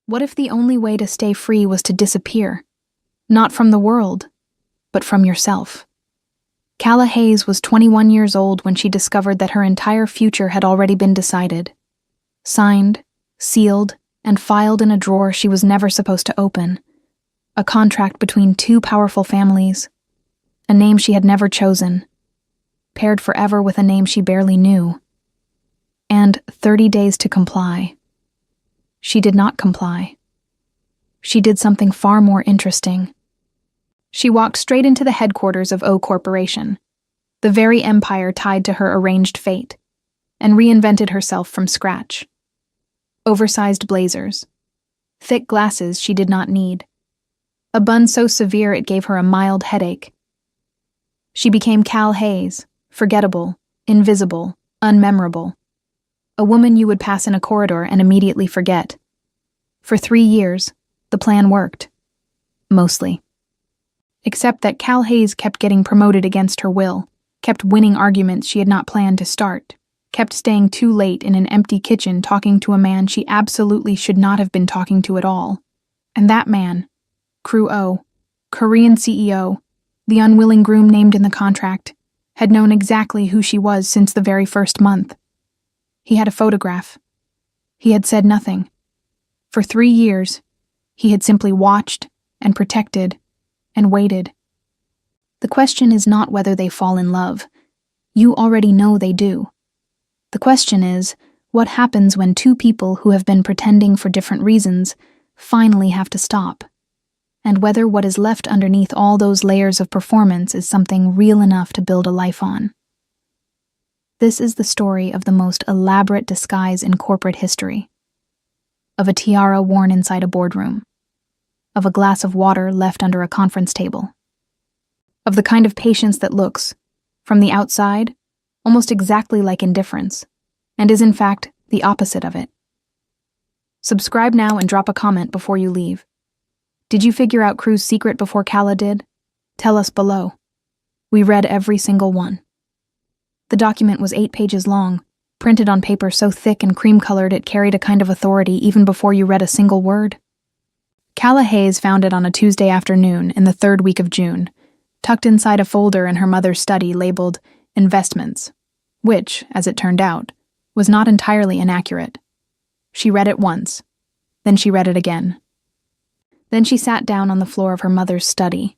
What if the only way to stay free was to disappear? Not from the world, but from yourself. Calla Hayes was 21 years old when she discovered that her entire future had already been decided. Signed, sealed, and filed in a drawer she was never supposed to open. A contract between two powerful families. A name she had never chosen. Paired forever with a name she barely knew. And 30 days to comply. She did not comply. She did something far more interesting. She walked straight into the headquarters of O Corporation, the very empire tied to her arranged fate, and reinvented herself from scratch. Oversized blazers. Thick glasses she did not need. A bun so severe it gave her a mild headache. She became Cal Hayes, forgettable, invisible, unmemorable. A woman you would pass in a corridor and immediately forget. For 3 years, the plan worked. Mostly. Except that Cal Hayes kept getting promoted against her will, kept winning arguments she had not planned to start, kept staying too late in an empty kitchen talking to a man she absolutely should not have been talking to at all. And that man, Crew O, Korean CEO, the unwilling groom named in the contract, had known exactly who she was since the very first month. He had a photograph. He had said nothing. For 3 years, he had simply watched and protected and waited. The question is not whether they fall in love. You already know they do. The question is, what happens when two people who have been pretending for different reasons finally have to stop? And whether what is left underneath all those layers of performance is something real enough to build a life on. This is the story of the most elaborate disguise in corporate history. Of a tiara worn inside a boardroom. Of a glass of water left under a conference table. Of the kind of patience that looks, from the outside, almost exactly like indifference, and is in fact the opposite of it. Subscribe now and drop a comment before you leave. Did you figure out Crew's secret before Calla did? Tell us below. We read every single one. The document was 8 pages long, printed on paper so thick and cream-colored it carried a kind of authority even before you read a single word. Calla Hayes found it on a Tuesday afternoon in the 3rd week of June, tucked inside a folder in her mother's study labeled Investments, which, as it turned out, was not entirely inaccurate. She read it once, then she read it again. Then she sat down on the floor of her mother's study.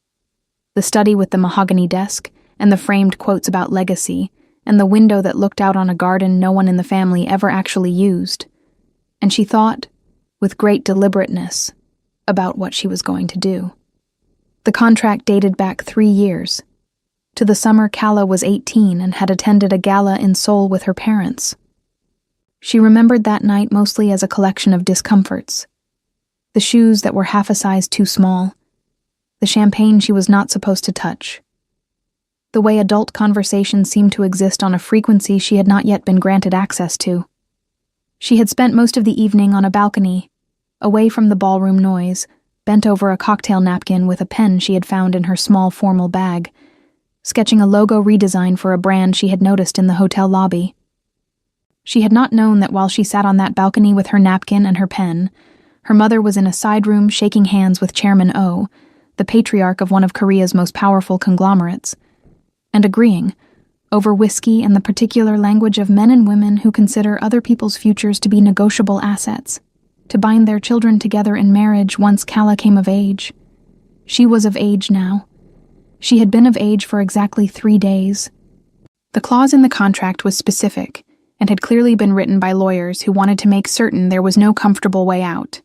The study with the mahogany desk and the framed quotes about legacy and the window that looked out on a garden no one in the family ever actually used. And she thought, with great deliberateness, about what she was going to do. The contract dated back 3 years. To the summer Calla was 18 and had attended a gala in Seoul with her parents. She remembered that night mostly as a collection of discomforts. The shoes that were half a size too small. The champagne she was not supposed to touch. The way adult conversations seemed to exist on a frequency she had not yet been granted access to. She had spent most of the evening on a balcony, away from the ballroom noise, bent over a cocktail napkin with a pen she had found in her small formal bag, sketching a logo redesign for a brand she had noticed in the hotel lobby. She had not known that while she sat on that balcony with her napkin and her pen, her mother was in a side room shaking hands with Chairman O, the patriarch of one of Korea's most powerful conglomerates, and agreeing, over whiskey and the particular language of men and women who consider other people's futures to be negotiable assets, to bind their children together in marriage once Calla came of age. She was of age now. She had been of age for exactly 3 days. The clause in the contract was specific, and had clearly been written by lawyers who wanted to make certain there was no comfortable way out.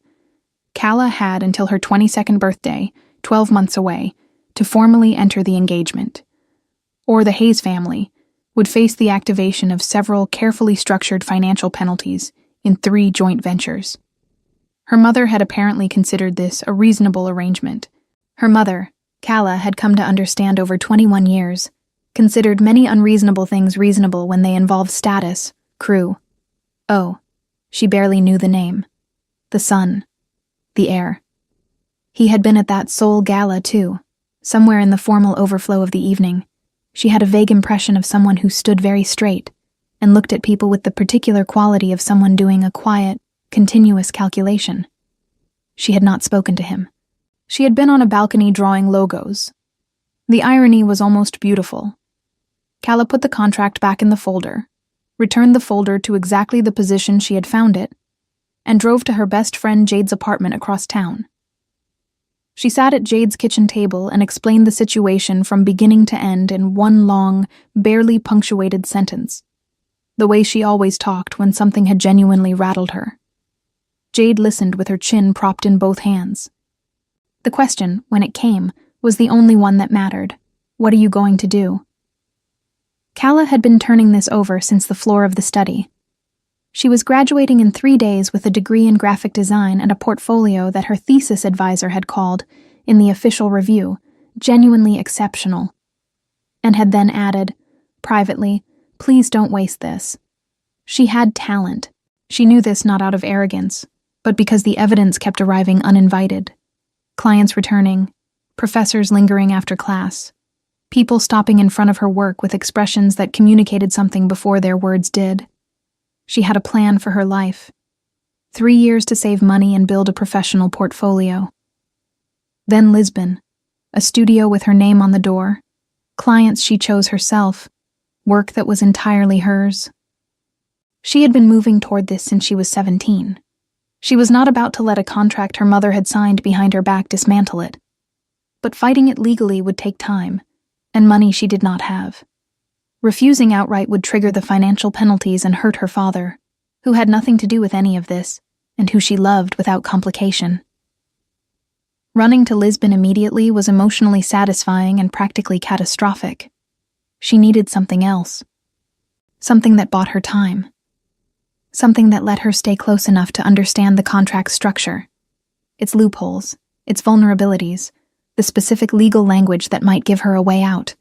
Calla had until her 22nd birthday, 12 months away, to formally enter the engagement. Or the Hayes family would face the activation of several carefully structured financial penalties in 3 joint ventures. Her mother had apparently considered this a reasonable arrangement. Her mother, Calla, had come to understand over 21 years, considered many unreasonable things reasonable when they involved status, Crew. Oh, she barely knew the name. The son. The heir. He had been at that Seoul gala, too, somewhere in the formal overflow of the evening. She had a vague impression of someone who stood very straight and looked at people with the particular quality of someone doing a quiet, continuous calculation. she had not spoken to him. She had been on a balcony drawing logos. The irony was almost beautiful. Calla put the contract back in the folder, returned the folder to exactly the position she had found it, and drove to her best friend Jade's apartment across town. She sat at Jade's kitchen table and explained the situation from beginning to end in one long, barely punctuated sentence, the way she always talked when something had genuinely rattled her. Jade listened with her chin propped in both hands. The question, when it came, was the only one that mattered. What are you going to do? Calla had been turning this over since the floor of the study. She was graduating in 3 days with a degree in graphic design and a portfolio that her thesis advisor had called, in the official review, genuinely exceptional, and had then added, privately, "Please don't waste this." She had talent. She knew this not out of arrogance, but because the evidence kept arriving uninvited. Clients returning, professors lingering after class, people stopping in front of her work with expressions that communicated something before their words did. She had a plan for her life. 3 years to save money and build a professional portfolio. Then Lisbon, a studio with her name on the door, clients she chose herself, work that was entirely hers. She had been moving toward this since she was 17. She was not about to let a contract her mother had signed behind her back dismantle it. But fighting it legally would take time, and money she did not have. Refusing outright would trigger the financial penalties and hurt her father, who had nothing to do with any of this, and who she loved without complication. Running to Lisbon immediately was emotionally satisfying and practically catastrophic. She needed something else. Something that bought her time. Something that let her stay close enough to understand the contract's structure, its loopholes, its vulnerabilities, the specific legal language that might give her a way out,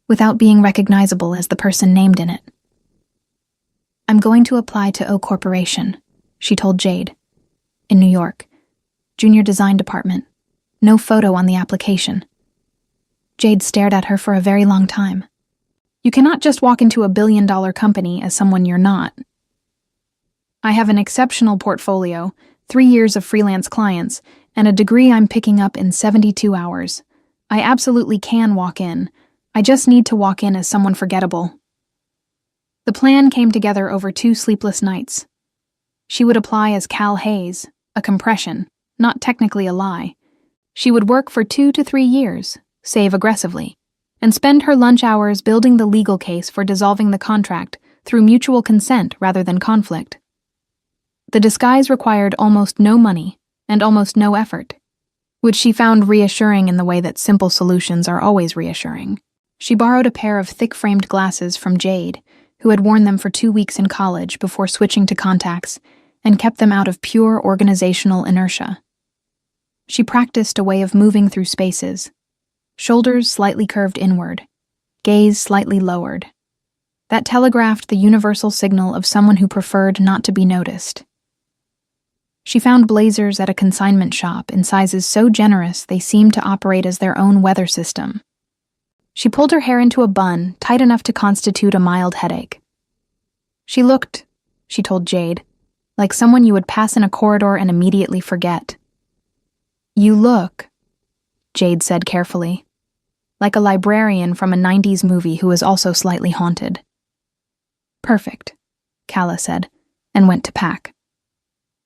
without being recognizable as the person named in it. "I'm going to apply to O Corporation," she told Jade. "In New York. Junior Design Department. No photo on the application." Jade stared at her for a very long time. "You cannot just walk into a billion-dollar company as someone you're not." "I have an exceptional portfolio, 3 years of freelance clients, and a degree I'm picking up in 72 hours. I absolutely can walk in. I just need to walk in as someone forgettable." The plan came together over 2 sleepless nights. She would apply as Cal Hayes, a compression, not technically a lie. She would work for 2 to 3 years, save aggressively, and spend her lunch hours building the legal case for dissolving the contract through mutual consent rather than conflict. The disguise required almost no money and almost no effort, which she found reassuring in the way that simple solutions are always reassuring. She borrowed a pair of thick-framed glasses from Jade, who had worn them for 2 weeks in college before switching to contacts, and kept them out of pure organizational inertia. She practiced a way of moving through spaces, shoulders slightly curved inward, gaze slightly lowered. That telegraphed the universal signal of someone who preferred not to be noticed. She found blazers at a consignment shop in sizes so generous they seemed to operate as their own weather system. She pulled her hair into a bun tight enough to constitute a mild headache. She looked, she told Jade, like someone you would pass in a corridor and immediately forget. "You look," Jade said carefully, "like a librarian from a 90s movie who is also slightly haunted." "Perfect," Calla said, and went to pack.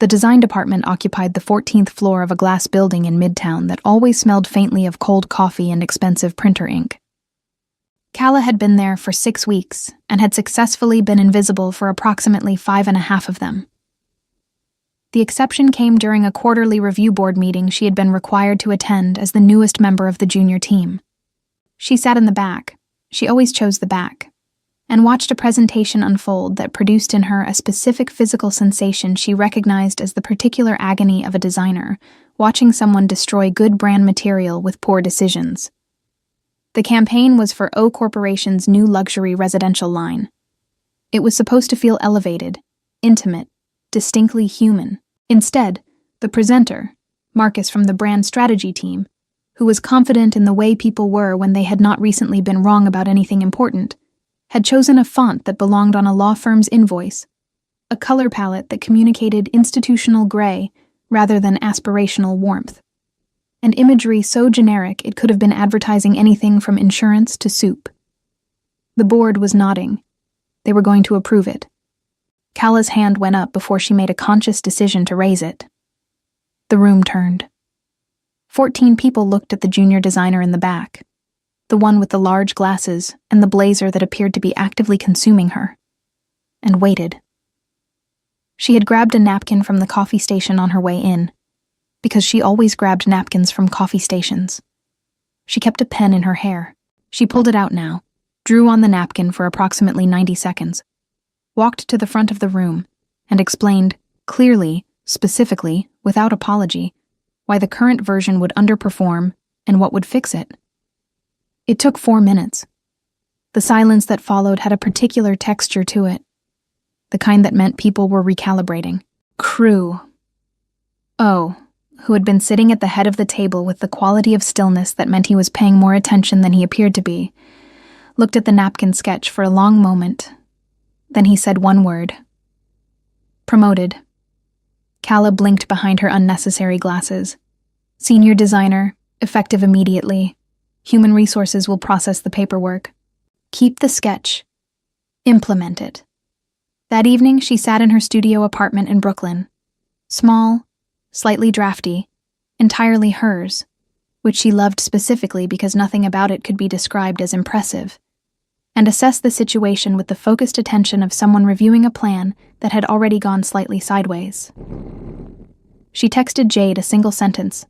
The design department occupied the 14th floor of a glass building in Midtown that always smelled faintly of cold coffee and expensive printer ink. Calla had been there for 6 weeks and had successfully been invisible for approximately 5.5 of them. The exception came during a quarterly review board meeting she had been required to attend as the newest member of the junior team. She sat in the back, she always chose the back, and watched a presentation unfold that produced in her a specific physical sensation she recognized as the particular agony of a designer watching someone destroy good brand material with poor decisions. The campaign was for O Corporation's new luxury residential line. It was supposed to feel elevated, intimate, distinctly human. Instead, the presenter, Marcus from the brand strategy team, who was confident in the way people were when they had not recently been wrong about anything important, had chosen a font that belonged on a law firm's invoice, a color palette that communicated institutional gray rather than aspirational warmth, and imagery so generic it could have been advertising anything from insurance to soup. The board was nodding. They were going to approve it. Calla's hand went up before she made a conscious decision to raise it. The room turned. 14 people looked at the junior designer in the back, the one with the large glasses and the blazer that appeared to be actively consuming her, and waited. She had grabbed a napkin from the coffee station on her way in, because she always grabbed napkins from coffee stations. She kept a pen in her hair. She pulled it out now, drew on the napkin for approximately 90 seconds, walked to the front of the room, and explained, clearly, specifically, without apology, why the current version would underperform and what would fix it. It took 4 minutes. The silence that followed had a particular texture to it, the kind that meant people were recalibrating. Crew. Oh, who had been sitting at the head of the table with the quality of stillness that meant he was paying more attention than he appeared to be, looked at the napkin sketch for a long moment. Then he said one word. Promoted. Calla blinked behind her unnecessary glasses. Senior designer, effective immediately. Human resources will process the paperwork. Keep the sketch. Implement it. That evening, she sat in her studio apartment in Brooklyn. Small, slightly drafty, entirely hers, which she loved specifically because nothing about it could be described as impressive, and assessed the situation with the focused attention of someone reviewing a plan that had already gone slightly sideways. She texted Jade a single sentence.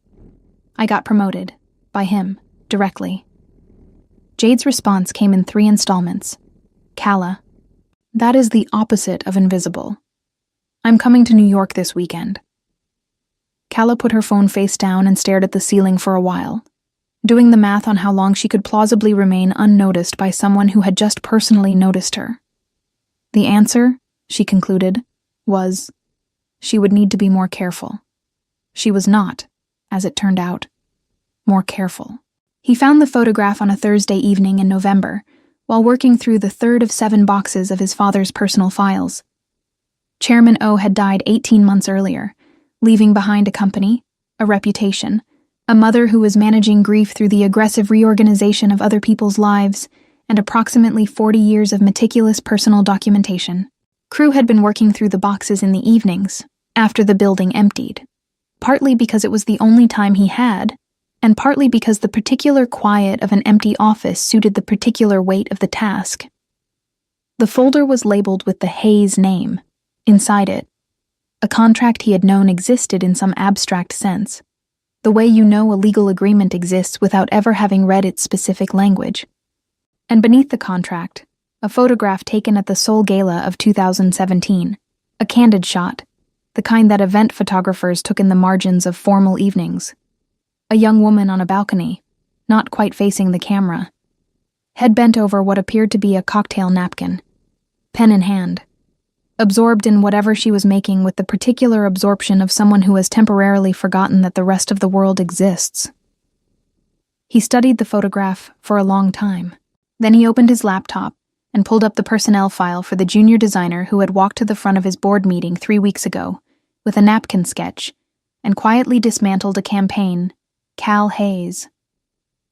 I got promoted. By him. Directly. Jade's response came in 3 installments. Calla. That is the opposite of invisible. I'm coming to New York this weekend. Calla put her phone face down and stared at the ceiling for a while, doing the math on how long she could plausibly remain unnoticed by someone who had just personally noticed her. The answer, she concluded, was she would need to be more careful. She was not, as it turned out, more careful. He found the photograph on a Thursday evening in November, while working through the 3rd of 7 boxes of his father's personal files. Chairman O had died 18 months earlier, leaving behind a company, a reputation, a mother who was managing grief through the aggressive reorganization of other people's lives, and approximately 40 years of meticulous personal documentation. Crew had been working through the boxes in the evenings, after the building emptied, partly because it was the only time he had, and partly because the particular quiet of an empty office suited the particular weight of the task. The folder was labeled with the Hayes name, inside it, a contract he had known existed in some abstract sense, the way you know a legal agreement exists without ever having read its specific language. And beneath the contract, a photograph taken at the Seoul Gala of 2017, a candid shot, the kind that event photographers took in the margins of formal evenings. A young woman on a balcony, not quite facing the camera, head bent over what appeared to be a cocktail napkin, pen in hand, absorbed in whatever she was making with the particular absorption of someone who has temporarily forgotten that the rest of the world exists. He studied the photograph for a long time. Then he opened his laptop and pulled up the personnel file for the junior designer who had walked to the front of his board meeting 3 weeks ago with a napkin sketch and quietly dismantled a campaign, Cal Hayes.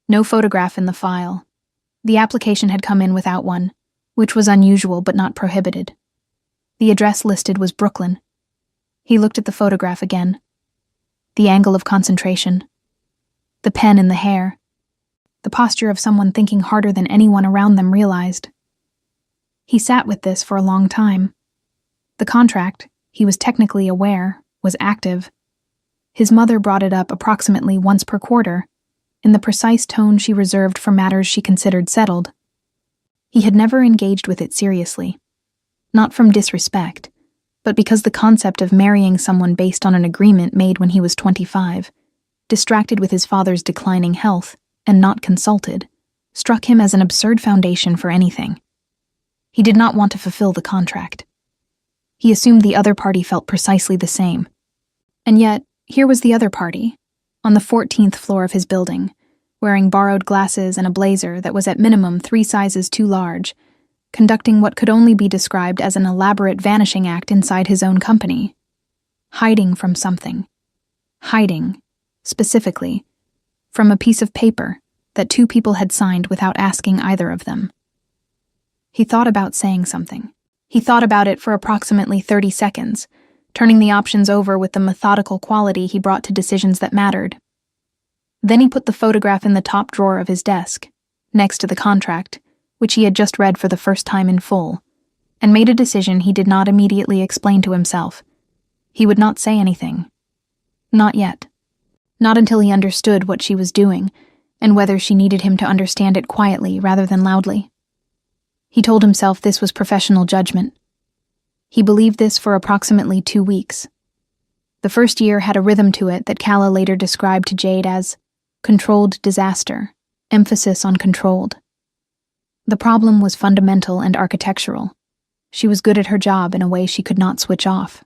No photograph in the file. The application had come in without one, which was unusual but not prohibited. The address listed was Brooklyn. He looked at the photograph again. The angle of concentration. The pen in the hair. The posture of someone thinking harder than anyone around them realized. He sat with this for a long time. The contract, he was technically aware, was active. His mother brought it up approximately once per quarter, in the precise tone she reserved for matters she considered settled. He had never engaged with it seriously. Not from disrespect, but because the concept of marrying someone based on an agreement made when he was 25, distracted with his father's declining health, and not consulted, struck him as an absurd foundation for anything. He did not want to fulfill the contract. He assumed the other party felt precisely the same. And yet, here was the other party, on the 14th floor of his building, wearing borrowed glasses and a blazer that was at minimum 3 sizes too large, conducting what could only be described as an elaborate vanishing act inside his own company. Hiding from something. hiding, specifically, from a piece of paper that two people had signed without asking either of them. He thought about saying something. He thought about it for approximately 30 seconds, turning the options over with the methodical quality he brought to decisions that mattered. Then he put the photograph in the top drawer of his desk, next to the contract, which he had just read for the first time in full, and made a decision he did not immediately explain to himself. He would not say anything. Not yet. Not until he understood what she was doing, and whether she needed him to understand it quietly rather than loudly. He told himself this was professional judgment. He believed this for approximately 2 weeks. The first year had a rhythm to it that Calla later described to Jade as controlled disaster, emphasis on controlled. The problem was fundamental and architectural. She was good at her job in a way she could not switch off.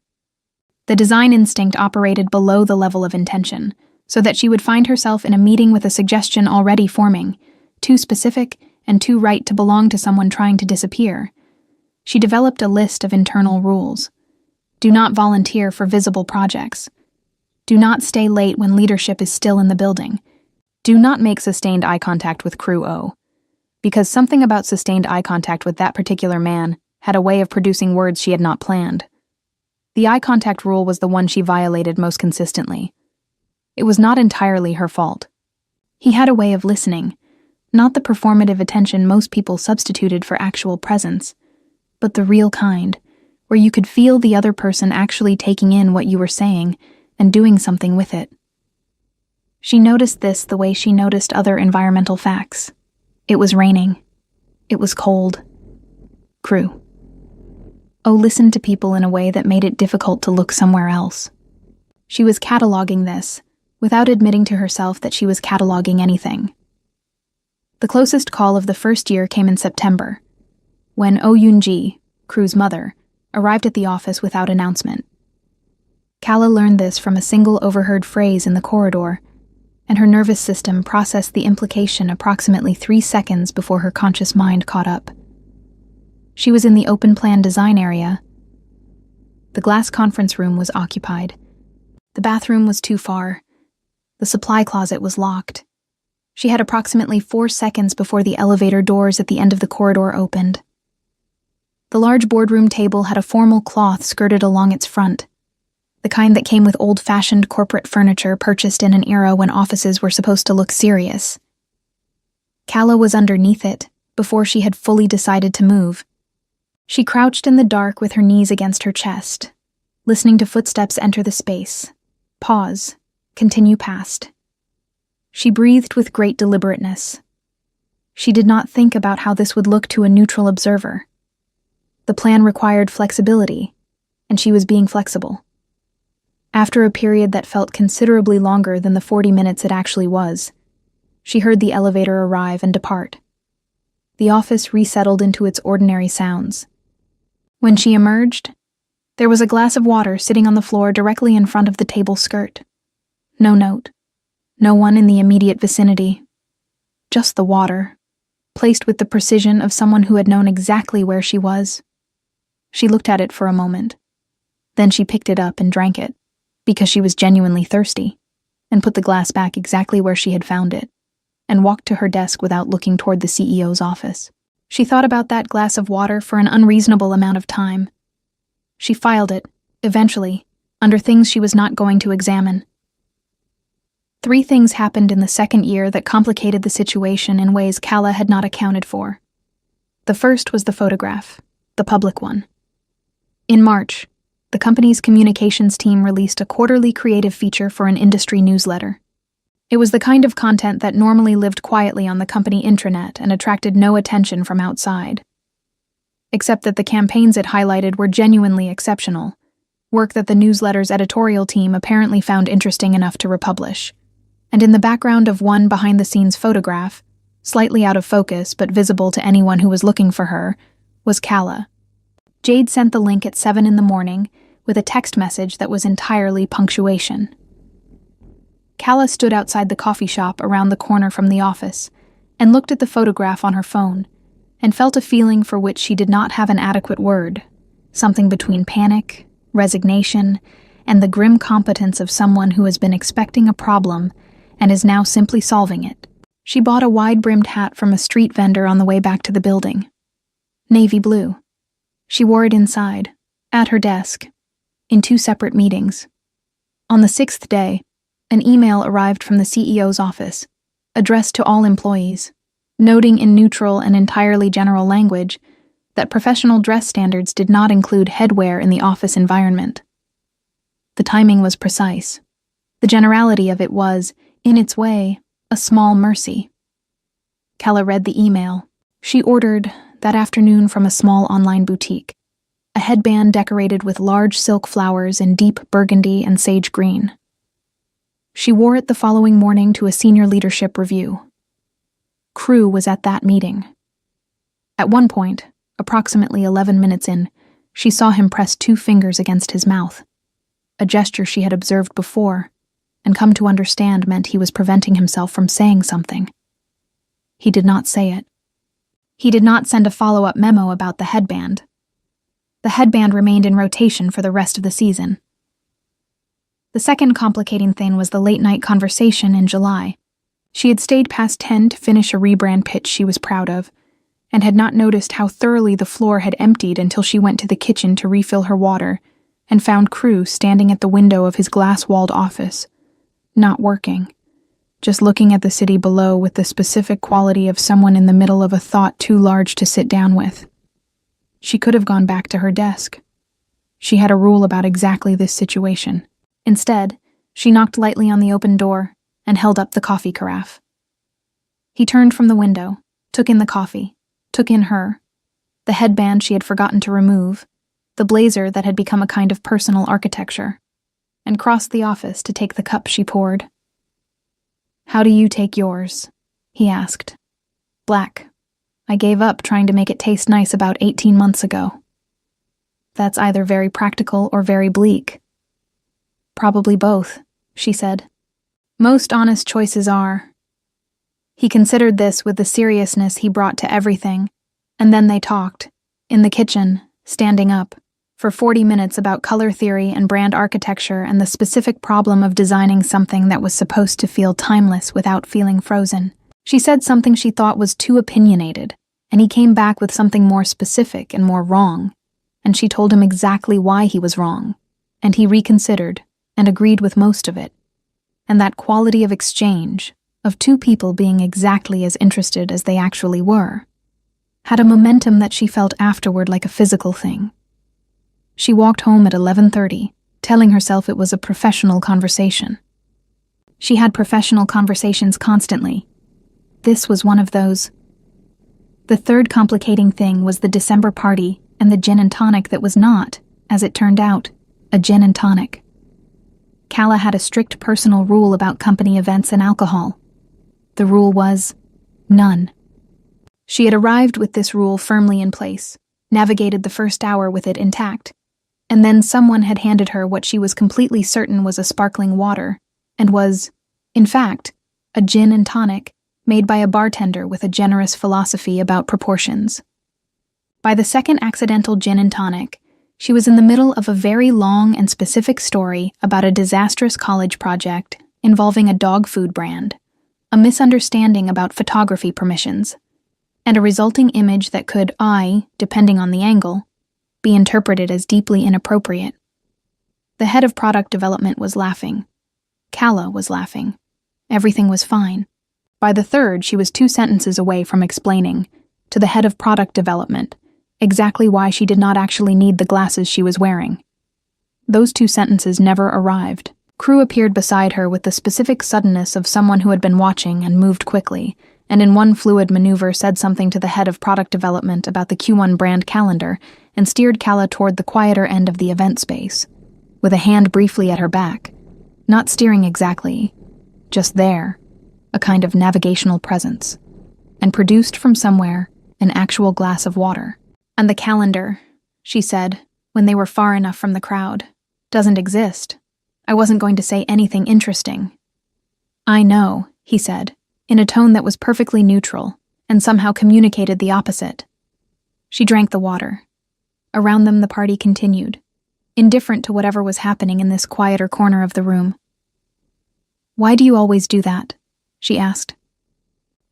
The design instinct operated below the level of intention, so that she would find herself in a meeting with a suggestion already forming, too specific and too right to belong to someone trying to disappear. She developed a list of internal rules. Do not volunteer for visible projects. Do not stay late when leadership is still in the building. Do not make sustained eye contact with Crew O. Because something about sustained eye contact with that particular man had a way of producing words she had not planned. The eye contact rule was the one she violated most consistently. It was not entirely her fault. He had a way of listening, not the performative attention most people substituted for actual presence, but the real kind, where you could feel the other person actually taking in what you were saying and doing something with it. She noticed this the way she noticed other environmental facts. It was raining. It was cold. Crew. O listened to people in a way that made it difficult to look somewhere else. She was cataloging this, without admitting to herself that she was cataloging anything. The closest call of the first year came in September, when Oh Yoon-ji, Crew's mother, arrived at the office without announcement. Calla learned this from a single overheard phrase in the corridor, and her nervous system processed the implication approximately 3 seconds before her conscious mind caught up. She was in the open-plan design area. The glass conference room was occupied. The bathroom was too far. The supply closet was locked. She had approximately 4 seconds before the elevator doors at the end of the corridor opened. The large boardroom table had a formal cloth skirted along its front, the kind that came with old-fashioned corporate furniture purchased in an era when offices were supposed to look serious. Calla was underneath it before she had fully decided to move. She crouched in the dark with her knees against her chest, listening to footsteps enter the space, pause, continue past. She breathed with great deliberateness. She did not think about how this would look to a neutral observer. The plan required flexibility, and she was being flexible. After a period that felt considerably longer than the 40 minutes it actually was, she heard the elevator arrive and depart. The office resettled into its ordinary sounds. When she emerged, there was a glass of water sitting on the floor directly in front of the table skirt. No note. No one in the immediate vicinity. Just the water, placed with the precision of someone who had known exactly where she was. She looked at it for a moment. Then she picked it up and drank it, because she was genuinely thirsty, and put the glass back exactly where she had found it, and walked to her desk without looking toward the CEO's office. She thought about that glass of water for an unreasonable amount of time. She filed it, eventually, under things she was not going to examine. 3 things happened in the second year that complicated the situation in ways Calla had not accounted for. The first was the photograph, the public one. In March, the company's communications team released a quarterly creative feature for an industry newsletter. It was the kind of content that normally lived quietly on the company intranet and attracted no attention from outside. Except that the campaigns it highlighted were genuinely exceptional, work that the newsletter's editorial team apparently found interesting enough to republish. And in the background of one behind-the-scenes photograph, slightly out of focus but visible to anyone who was looking for her, was Calla. Jade sent the link at 7 a.m, with a text message that was entirely punctuation. Calla stood outside the coffee shop around the corner from the office and looked at the photograph on her phone and felt a feeling for which she did not have an adequate word, something between panic, resignation, and the grim competence of someone who has been expecting a problem and is now simply solving it. She bought a wide-brimmed hat from a street vendor on the way back to the building. Navy blue. She wore it inside, at her desk, in 2 separate meetings. On the 6th day, an email arrived from the CEO's office, addressed to all employees, noting in neutral and entirely general language that professional dress standards did not include headwear in the office environment. The timing was precise. The generality of it was, in its way, a small mercy. Calla read the email. She ordered, that afternoon from a small online boutique, a headband decorated with large silk flowers in deep burgundy and sage green. She wore it the following morning to a senior leadership review. Crew was at that meeting. At one point, approximately 11 minutes in, she saw him press 2 fingers against his mouth, a gesture she had observed before, and come to understand meant he was preventing himself from saying something. He did not say it. He did not send a follow-up memo about the headband. The headband remained in rotation for the rest of the season. The second complicating thing was the late-night conversation in July. She had stayed past 10 to finish a rebrand pitch she was proud of, and had not noticed how thoroughly the floor had emptied until she went to the kitchen to refill her water and found Crew standing at the window of his glass-walled office, not working, just looking at the city below with the specific quality of someone in the middle of a thought too large to sit down with. She could have gone back to her desk. She had a rule about exactly this situation. Instead, she knocked lightly on the open door and held up the coffee carafe. He turned from the window, took in the coffee, took in her, the headband she had forgotten to remove, the blazer that had become a kind of personal architecture, and crossed the office to take the cup she poured. "How do you take yours?" he asked. "Black. I gave up trying to make it taste nice about 18 months ago." "That's either very practical or very bleak." "Probably both," she said. "Most honest choices are." He considered this with the seriousness he brought to everything, and then they talked, in the kitchen, standing up, for 40 minutes about color theory and brand architecture and the specific problem of designing something that was supposed to feel timeless without feeling frozen. She said something she thought was too opinionated, and he came back with something more specific and more wrong, and she told him exactly why he was wrong, and he reconsidered and agreed with most of it. And that quality of exchange, of 2 people being exactly as interested as they actually were, had a momentum that she felt afterward like a physical thing. She walked home at 11:30, telling herself it was a professional conversation. She had professional conversations constantly. This was one of those. The third complicating thing was the December party and the gin and tonic that was not, as it turned out, a gin and tonic. Calla had a strict personal rule about company events and alcohol. The rule was none. She had arrived with this rule firmly in place, navigated the first hour with it intact, and then someone had handed her what she was completely certain was a sparkling water, and was, in fact, a gin and tonic made by a bartender with a generous philosophy about proportions. By the second accidental gin and tonic, she was in the middle of a very long and specific story about a disastrous college project involving a dog food brand, a misunderstanding about photography permissions, and a resulting image that could, depending on the angle, be interpreted as deeply inappropriate. The head of product development was laughing. Calla was laughing. Everything was fine. By the third, she was 2 sentences away from explaining, to the head of product development, exactly why she did not actually need the glasses she was wearing. Those 2 sentences never arrived. Crew appeared beside her with the specific suddenness of someone who had been watching and moved quickly, and in one fluid maneuver said something to the head of product development about the Q1 brand calendar and steered Calla toward the quieter end of the event space, with a hand briefly at her back, not steering exactly, just there, a kind of navigational presence, and produced from somewhere an actual glass of water. "And the calendar," she said, when they were far enough from the crowd, "doesn't exist. I wasn't going to say anything interesting." "I know," he said, in a tone that was perfectly neutral, and somehow communicated the opposite. She drank the water. Around them the party continued. indifferent to whatever was happening in this quieter corner of the room. "Why do you always do that?" she asked.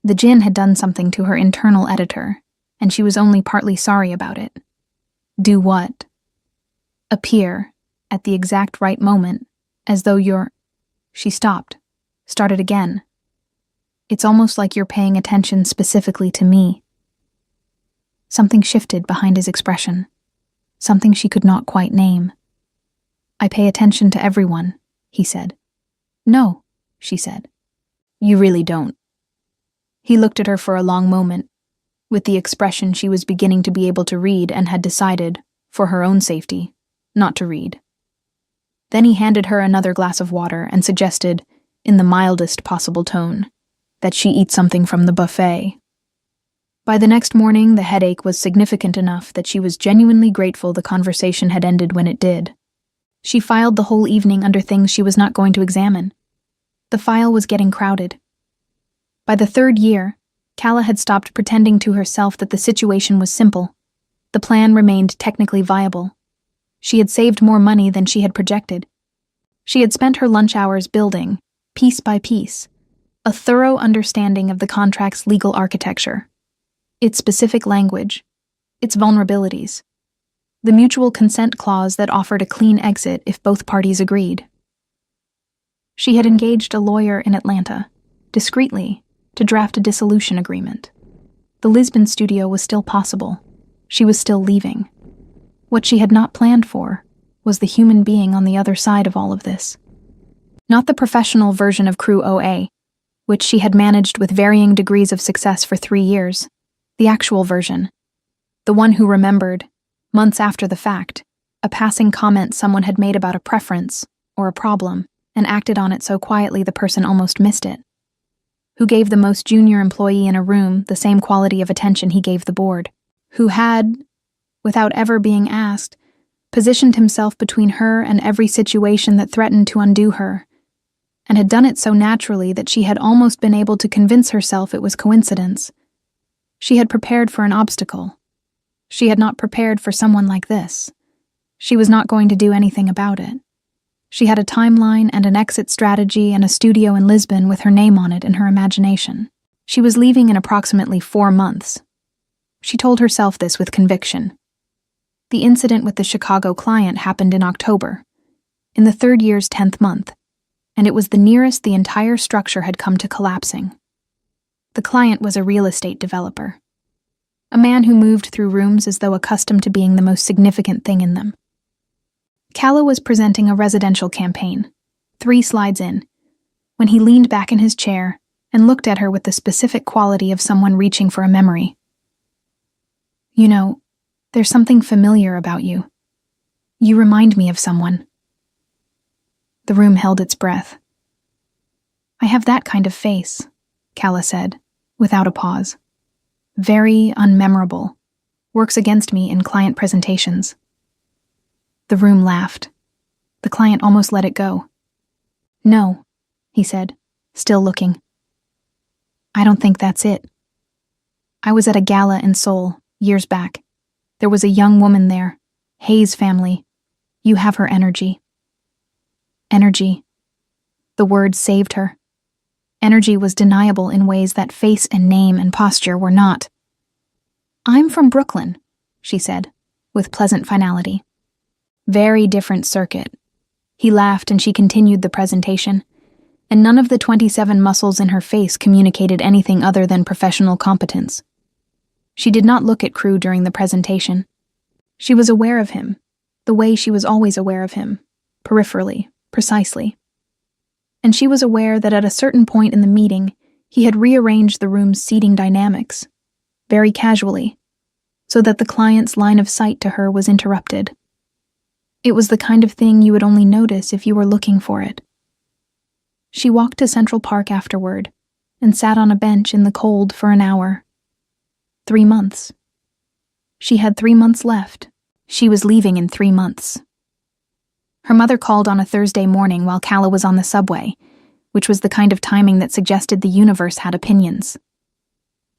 The djinn had done something to her internal editor, and she was only partly sorry about it. Do what? Appear, at the exact right moment, as though you're... She stopped, started again. "It's almost like you're paying attention specifically to me." Something shifted behind his expression, something she could not quite name. "I pay attention to everyone," he said. "No," she said. "You really don't." He looked at her for a long moment, with the expression she was beginning to be able to read and had decided, for her own safety, not to read. Then he handed her another glass of water and suggested, in the mildest possible tone, that she eat something from the buffet. By the next morning, the headache was significant enough that she was genuinely grateful the conversation had ended when it did. She filed the whole evening under things she was not going to examine. The file was getting crowded. By the third year, Calla had stopped pretending to herself that the situation was simple. The plan remained technically viable. She had saved more money than she had projected. She had spent her lunch hours building, piece by piece, a thorough understanding of the contract's legal architecture, its specific language, its vulnerabilities, the mutual consent clause that offered a clean exit if both parties agreed. She had engaged a lawyer in Atlanta, discreetly, to draft a dissolution agreement. The Lisbon studio was still possible. She was still leaving. What she had not planned for was the human being on the other side of all of this. Not the professional version of Crew OA, which she had managed with varying degrees of success for 3 years. The actual version. The one who remembered, months after the fact, a passing comment someone had made about a preference, or a problem, and acted on it so quietly the person almost missed it. Who gave the most junior employee in a room the same quality of attention he gave the board. Who had, without ever being asked, positioned himself between her and every situation that threatened to undo her, and had done it so naturally that she had almost been able to convince herself it was coincidence. She had prepared for an obstacle. She had not prepared for someone like this. She was not going to do anything about it. She had a timeline and an exit strategy and a studio in Lisbon with her name on it in her imagination. She was leaving in approximately 4 months. She told herself this with conviction. The incident with the Chicago client happened in October, in the 3rd year's 10th month, and it was the nearest the entire structure had come to collapsing. The client was a real estate developer, a man who moved through rooms as though accustomed to being the most significant thing in them. Calla was presenting a residential campaign, 3 slides in, when he leaned back in his chair and looked at her with the specific quality of someone reaching for a memory. "You know, there's something familiar about you. You remind me of someone." The room held its breath. "I have that kind of face," Calla said, without a pause. "Very unmemorable. Works against me in client presentations." The room laughed. The client almost let it go. "No," he said, still looking. "I don't think that's it. I was at a gala in Seoul, years back. There was a young woman there, Hayes family. You have her energy." Energy. The word saved her. Energy was deniable in ways that face and name and posture were not. "I'm from Brooklyn," she said, with pleasant finality. Very different circuit. He laughed and she continued the presentation, and none of the 27 muscles in her face communicated anything other than professional competence. She did not look at Crew during the presentation. She was aware of him, the way she was always aware of him, peripherally, precisely. And she was aware that at a certain point in the meeting, he had rearranged the room's seating dynamics, very casually, so that the client's line of sight to her was interrupted. It was the kind of thing you would only notice if you were looking for it. She walked to Central Park afterward and sat on a bench in the cold for an hour. 3 months. She had 3 months left. She was leaving in 3 months. Her mother called on a Thursday morning while Calla was on the subway, which was the kind of timing that suggested the universe had opinions.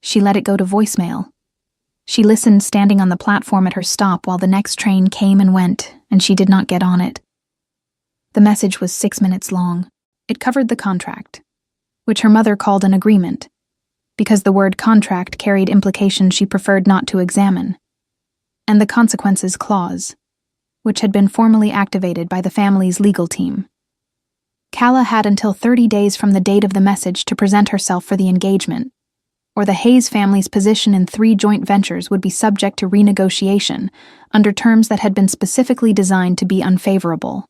She let it go to voicemail. She listened standing on the platform at her stop while the next train came and went, and she did not get on it. The message was 6 minutes long. It covered the contract, which her mother called an agreement, because the word contract carried implications she preferred not to examine, and the consequences clause, which had been formally activated by the family's legal team. Calla had until 30 days from the date of the message to present herself for the engagement, or the Hayes family's position in 3 joint ventures would be subject to renegotiation under terms that had been specifically designed to be unfavorable.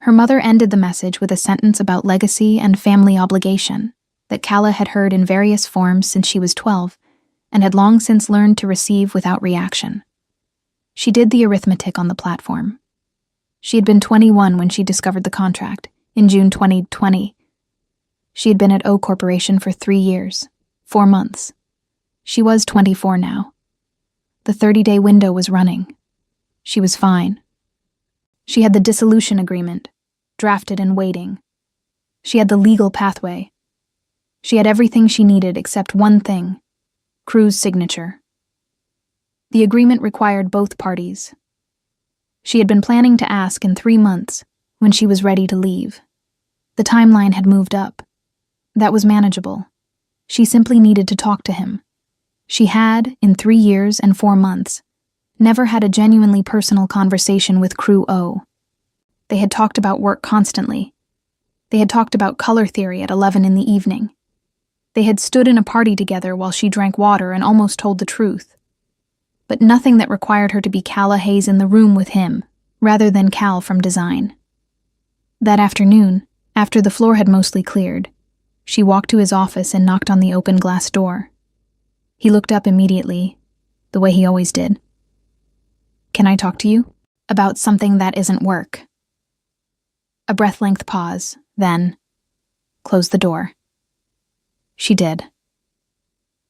Her mother ended the message with a sentence about legacy and family obligation that Calla had heard in various forms since she was 12 and had long since learned to receive without reaction. She did the arithmetic on the platform. She had been 21 when she discovered the contract, in June 2020. She had been at O Corporation for 3 years, 4 months. She was 24 now. The 30-day window was running. She was fine. She had the dissolution agreement, drafted and waiting. She had the legal pathway. She had everything she needed except one thing: Crew's signature. The agreement required both parties. She had been planning to ask in 3 months when she was ready to leave. The timeline had moved up. That was manageable. She simply needed to talk to him. She had, in 3 years and 4 months, never had a genuinely personal conversation with Crew O. They had talked about work constantly. They had talked about color theory at 11 in the evening. They had stood in a party together while she drank water and almost told the truth. But nothing that required her to be Calla Hayes in the room with him, rather than Cal from design. That afternoon, after the floor had mostly cleared, she walked to his office and knocked on the open glass door. He looked up immediately, the way he always did. "Can I talk to you? About something that isn't work." A breath-length pause, then, "Close the door." She did.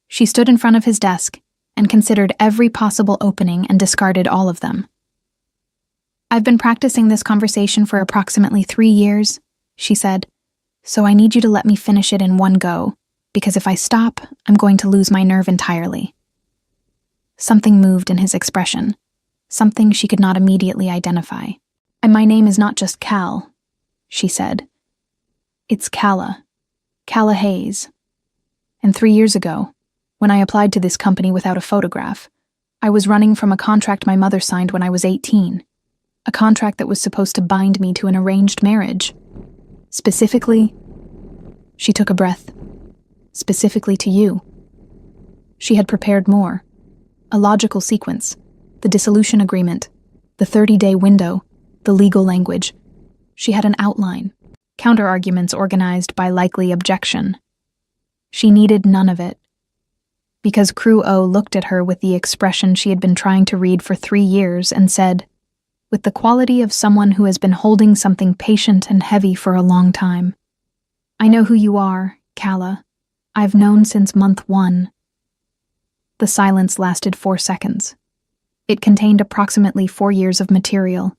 She stood in front of his desk and considered every possible opening and discarded all of them. "I've been practicing this conversation for approximately 3 years," she said, "so I need you to let me finish it in one go, because if I stop, I'm going to lose my nerve entirely." Something moved in his expression, something she could not immediately identify. "And my name is not just Cal," she said. "It's Calla Hayes. And 3 years ago, when I applied to this company without a photograph, I was running from a contract my mother signed when I was 18, a contract that was supposed to bind me to an arranged marriage. Specifically," she took a breath, "specifically to you." She had prepared more, a logical sequence, the dissolution agreement, the 30-day window, the legal language. She had an outline, counter-arguments organized by likely objection. She needed none of it, because Crew O looked at her with the expression she had been trying to read for 3 years and said, with the quality of someone who has been holding something patient and heavy for a long time, "I know who you are, Calla. I've known since month 1. The silence lasted 4 seconds. It contained approximately 4 years of material.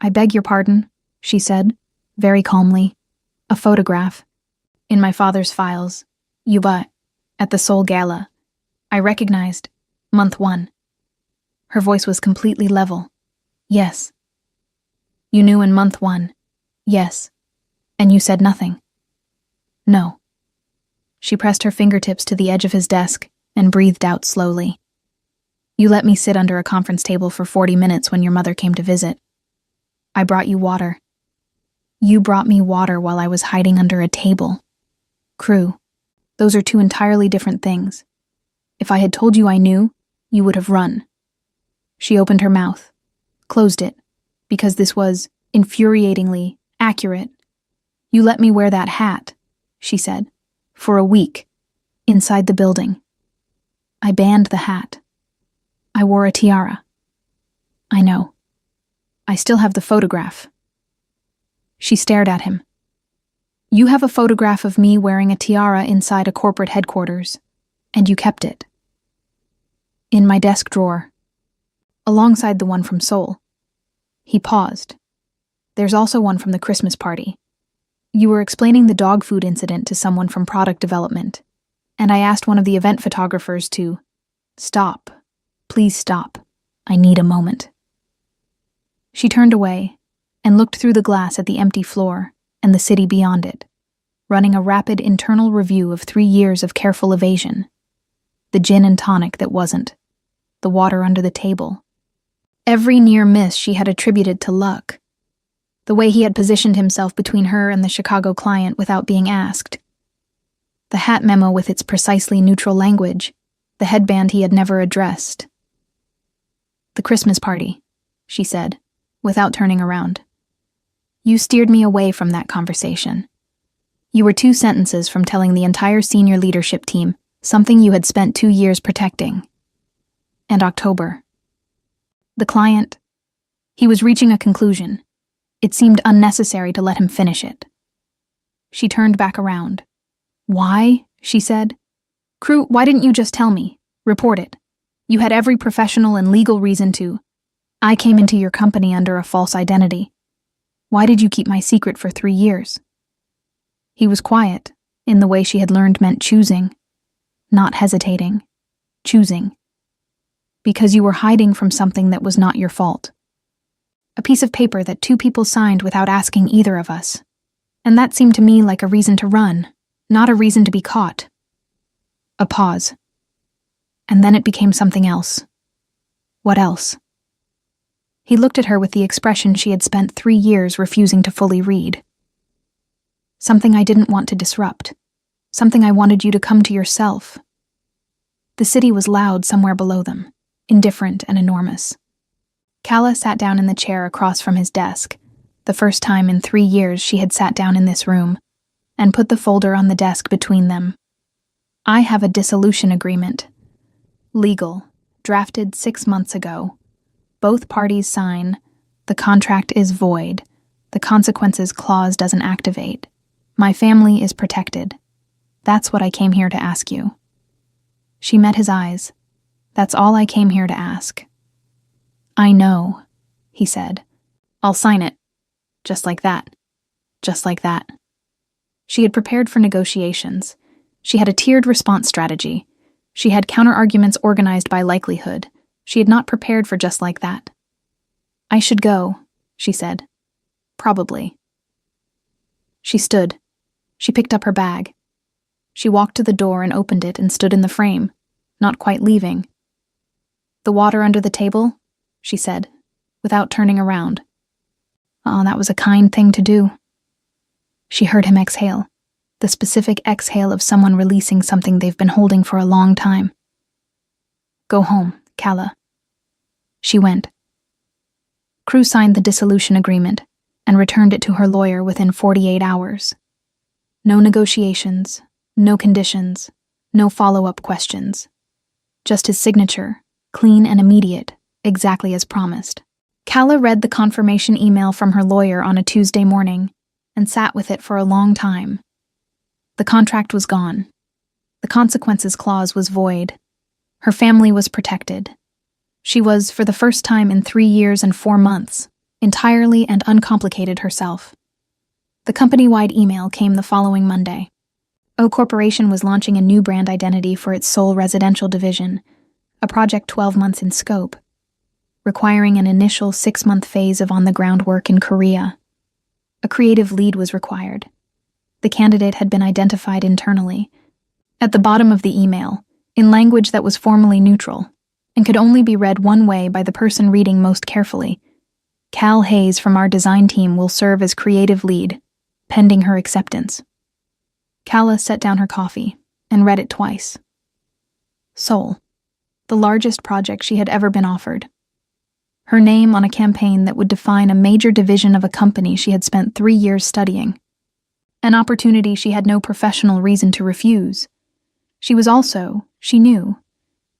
"I beg your pardon," she said, very calmly. "A photograph. In my father's files. At the Soul Gala. I recognized. Month 1. Her voice was completely level. "Yes." "You knew in month 1. "Yes." "And you said nothing." "No." She pressed her fingertips to the edge of his desk and breathed out slowly. "You let me sit under a conference table for 40 minutes when your mother came to visit. I brought you water. You brought me water while I was hiding under a table. Crew, those are 2 entirely different things. If I had told you I knew, you would have run." She opened her mouth, closed it, because this was infuriatingly accurate. "You let me wear that hat," she said, "for a week, inside the building. I banned the hat. I wore a tiara. I know. I still have the photograph." She stared at him. "You have a photograph of me wearing a tiara inside a corporate headquarters, and you kept it." "In my desk drawer, alongside the one from Seoul." He paused. "There's also one from the Christmas party. You were explaining the dog food incident to someone from product development, and I asked one of the event photographers to..." Stop. Please stop. I need a moment. She turned away and looked through the glass at the empty floor and the city beyond it, running a rapid internal review of 3 years of careful evasion. The gin and tonic that wasn't. The water under the table. Every near miss she had attributed to luck. The way he had positioned himself between her and the Chicago client without being asked. The hat memo with its precisely neutral language. The headband he had never addressed. The Christmas party, she said, without turning around. You steered me away from that conversation. You were 2 sentences from telling the entire senior leadership team something you had spent 2 years protecting. And October. The client. He was reaching a conclusion. It seemed unnecessary to let him finish it. She turned back around. Why? She said. Crew, why didn't you just tell me? Report it. You had every professional and legal reason to. I came into your company under a false identity. Why did you keep my secret for 3 years? He was quiet, in the way she had learned meant choosing. Not hesitating. Choosing. Because you were hiding from something that was not your fault. A piece of paper that 2 people signed without asking either of us. And that seemed to me like a reason to run, not a reason to be caught. A pause. And then it became something else. What else? He looked at her with the expression she had spent 3 years refusing to fully read. Something I didn't want to disrupt. Something I wanted you to come to yourself. The city was loud somewhere below them, indifferent and enormous. Calla sat down in the chair across from his desk, the first time in 3 years she had sat down in this room, and put the folder on the desk between them. I have a dissolution agreement. Legal, drafted 6 months ago. Both parties sign. The contract is void. The consequences clause doesn't activate. My family is protected. That's what I came here to ask you. She met his eyes. That's all I came here to ask. I know, he said. I'll sign it. Just like that. Just like that. She had prepared for negotiations. She had a tiered response strategy. She had counter-arguments organized by likelihood. She had not prepared for just like that. I should go, she said. Probably. She stood. She picked up her bag. She walked to the door and opened it and stood in the frame, not quite leaving. The water under the table, she said, without turning around. Oh, that was a kind thing to do. She heard him exhale, the specific exhale of someone releasing something they've been holding for a long time. Go home, Calla. She went. Crew signed the dissolution agreement and returned it to her lawyer within 48 hours. No negotiations, no conditions, no follow-up questions. Just his signature, clean and immediate, exactly as promised. Calla read the confirmation email from her lawyer on a Tuesday morning and sat with it for a long time. The contract was gone. The consequences clause was void. Her family was protected. She was, for the first time in 3 years and 4 months, entirely and uncomplicated herself. The company-wide email came the following Monday. O Corporation was launching a new brand identity for its sole residential division, a project 12 months in scope, requiring an initial 6-month phase of on-the-ground work in Korea. A creative lead was required. The candidate had been identified internally. At the bottom of the email, in language that was formally neutral, and could only be read one way by the person reading most carefully, Cal Hayes from our design team will serve as creative lead, pending her acceptance. Calla set down her coffee and read it twice. Soul, the largest project she had ever been offered. Her name on a campaign that would define a major division of a company she had spent 3 years studying. An opportunity she had no professional reason to refuse. She was also, she knew,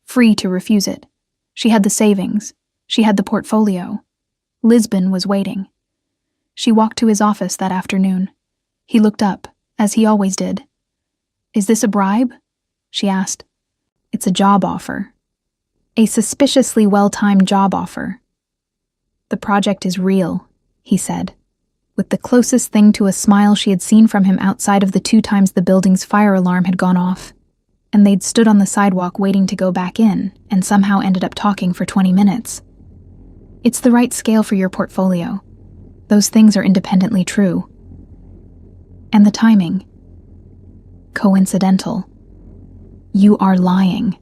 free to refuse it. She had the savings. She had the portfolio. Lisbon was waiting. She walked to his office that afternoon. He looked up, as he always did. Is this a bribe? She asked. It's a job offer. A suspiciously well-timed job offer. The project is real, he said, with the closest thing to a smile she had seen from him outside of the 2 times the building's fire alarm had gone off. and they'd stood on the sidewalk waiting to go back in and somehow ended up talking for 20 minutes. It's the right scale for your portfolio. Those things are independently true. And the timing. Coincidental. You are lying.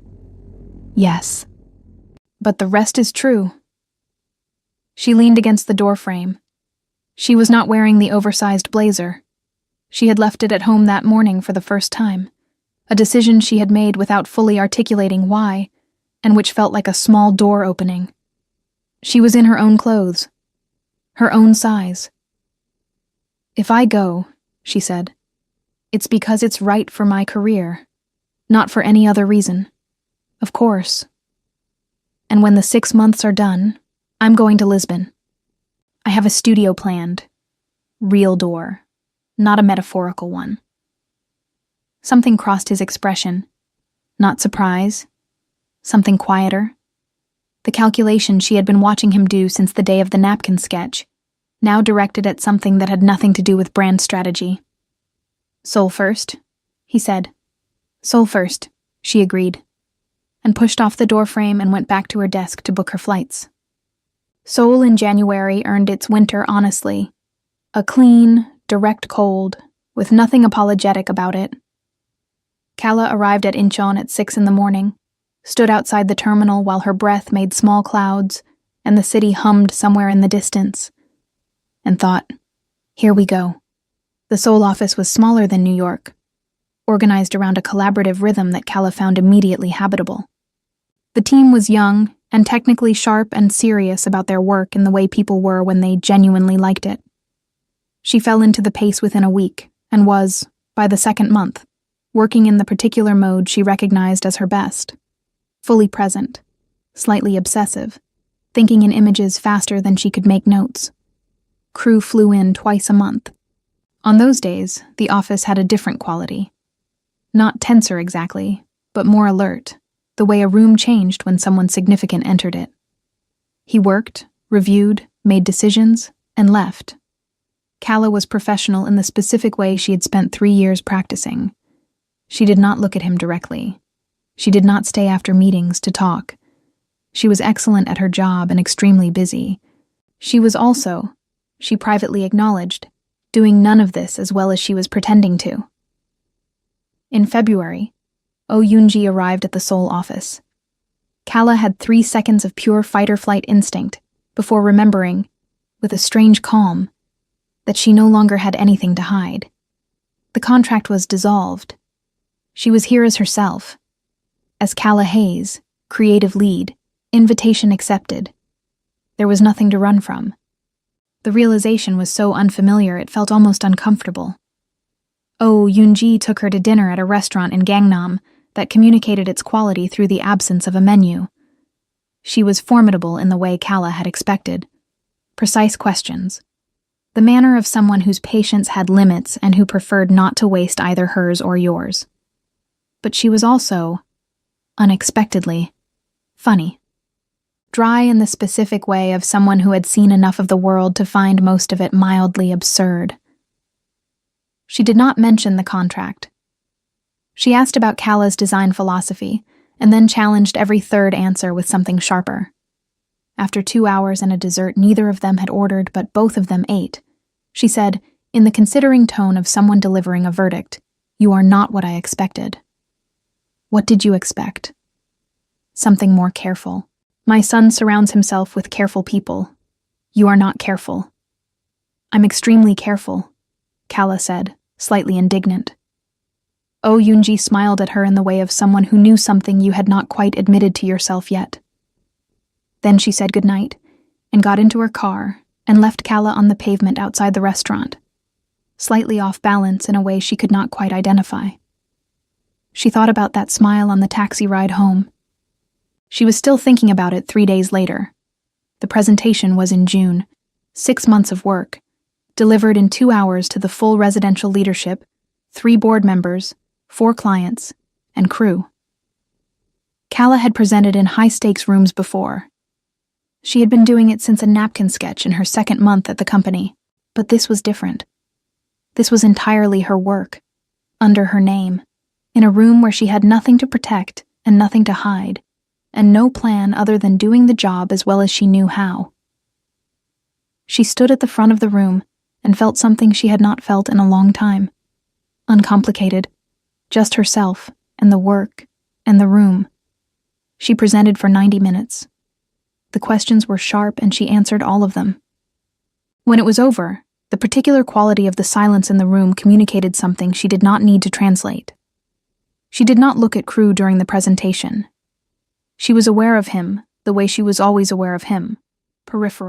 Yes. But the rest is true. She leaned against the doorframe. She was not wearing the oversized blazer. She had left it at home that morning for the first time, a decision she had made without fully articulating why, and which felt like a small door opening. She was in her own clothes, her own size. "If I go," she said, "it's because it's right for my career, not for any other reason. Of course. And when the 6 months are done, I'm going to Lisbon. I have a studio planned. Real door, not a metaphorical one." Something crossed his expression. Not surprise. Something quieter. The calculation she had been watching him do since the day of the napkin sketch, now directed at something that had nothing to do with brand strategy. "Soul first," he said. "Soul first," she agreed, and pushed off the doorframe and went back to her desk to book her flights. Seoul in January earned its winter honestly. A clean, direct cold, with nothing apologetic about it. Kala arrived at Incheon at 6 a.m, stood outside the terminal while her breath made small clouds and the city hummed somewhere in the distance, and thought, here we go. The Seoul office was smaller than New York, organized around a collaborative rhythm that Kala found immediately habitable. The team was young and technically sharp and serious about their work in the way people were when they genuinely liked it. She fell into the pace within a week and was, by the second month, working in the particular mode she recognized as her best. Fully present, slightly obsessive, thinking in images faster than she could make notes. Crew flew in twice a month. On those days, the office had a different quality. Not tenser exactly, but more alert, the way a room changed when someone significant entered it. He worked, reviewed, made decisions, and left. Kala was professional in the specific way she had spent 3 years practicing. She did not look at him directly. She did not stay after meetings to talk. She was excellent at her job and extremely busy. She was also, she privately acknowledged, doing none of this as well as she was pretending to. In February, Oh Yoonji arrived at the Seoul office. Kala had 3 seconds of pure fight-or-flight instinct before remembering, with a strange calm, that she no longer had anything to hide. The contract was dissolved. She was here as herself, as Kala Hayes, creative lead, invitation accepted. There was nothing to run from. The realization was so unfamiliar it felt almost uncomfortable. Oh Yoonji took her to dinner at a restaurant in Gangnam that communicated its quality through the absence of a menu. She was formidable in the way Kala had expected. Precise questions. The manner of someone whose patience had limits and who preferred not to waste either hers or yours. But she was also, unexpectedly, funny. Dry in the specific way of someone who had seen enough of the world to find most of it mildly absurd. She did not mention the contract. She asked about Kala's design philosophy, and then challenged every third answer with something sharper. After 2 hours and a dessert neither of them had ordered, but both of them ate, she said, in the considering tone of someone delivering a verdict, "You are not what I expected." "What did you expect?" "Something more careful. My son surrounds himself with careful people. You are not careful." "I'm extremely careful," Kala said, slightly indignant. Oh Yoonji smiled at her in the way of someone who knew something you had not quite admitted to yourself yet. Then she said goodnight, and got into her car, and left Kala on the pavement outside the restaurant, slightly off balance in a way she could not quite identify. She thought about that smile on the taxi ride home. She was still thinking about it 3 days later. The presentation was in June, 6 months of work, delivered in 2 hours to the full residential leadership, 3 board members, 4 clients, and crew. Kala had presented in high-stakes rooms before. She had been doing it since a napkin sketch in her 2nd month at the company, but this was different. This was entirely her work, under her name, in a room where she had nothing to protect and nothing to hide, and no plan other than doing the job as well as she knew how. She stood at the front of the room and felt something she had not felt in a long time. Uncomplicated, just herself and the work and the room. She presented for 90 minutes. The questions were sharp and she answered all of them. When it was over, the particular quality of the silence in the room communicated something she did not need to translate. She did not look at Crew during the presentation. She was aware of him the way she was always aware of him, peripheral.